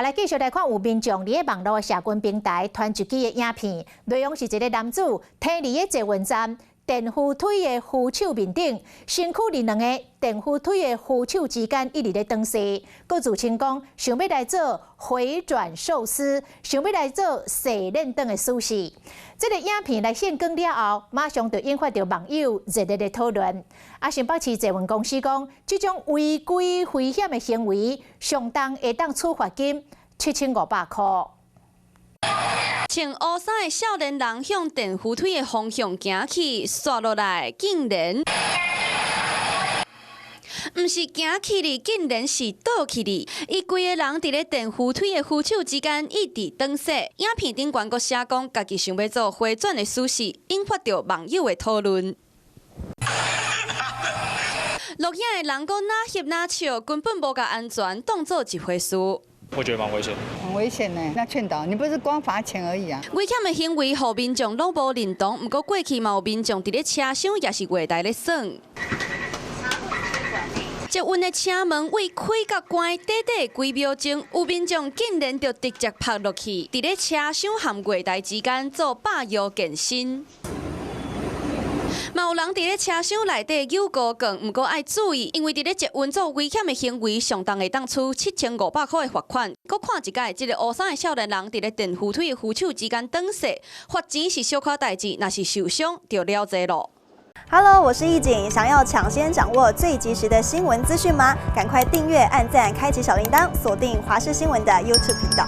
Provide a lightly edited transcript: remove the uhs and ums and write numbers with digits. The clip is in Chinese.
来继续来看，有民众伫网络社群平台传出去的影片，内容是一个男子摕伫个捷运站电扶梯的扶手面顶，身躯伫两个电扶梯的扶手之间一直咧转西，佮自称讲想要来做回转寿司，想要来做洗脸等的事事。这个影片来现光了后，马上就引发到网友热烈的讨论。新北市捷运公司讲，这种违规危险的行为，上当会当处罚金7500块。穿乌衫的少年人向电扶梯的方向行去，刷落来竟然，唔是行去哩，竟然是倒去哩。伊规个人伫咧电扶梯的扶手之间一直转洗。影片顶悬阁写讲，家己想要做回转的事实，引发到网友的讨论。录影的人讲哪翕哪笑，根本无甲安全当做一回事。我觉得蛮危险，很危险呢。那劝导你不是光罚钱而已啊？危险的行为，互民众拢无认同。不过过去嘛有民众伫咧车厢也是月台咧耍。捷运的车门为开甲关，短短几秒钟，有民众竟然就直接趴落去，伫咧车厢和月台之间做霸腰健身。嘛有人伫咧车厢内底扭高杠，毋过爱注意，因为伫咧捷运做危险的行为，上当会当处7500块的罚款。搁看一届，即个乌衫的少年人伫咧电扶梯的扶手之间转洗，罚钱是小可代志，若是受伤就了解咯。Hello， 我是易景，想要抢先掌握最及时的新闻资讯吗？赶快订阅、按赞、开启小铃铛，锁定华视新闻的 YouTube 频道。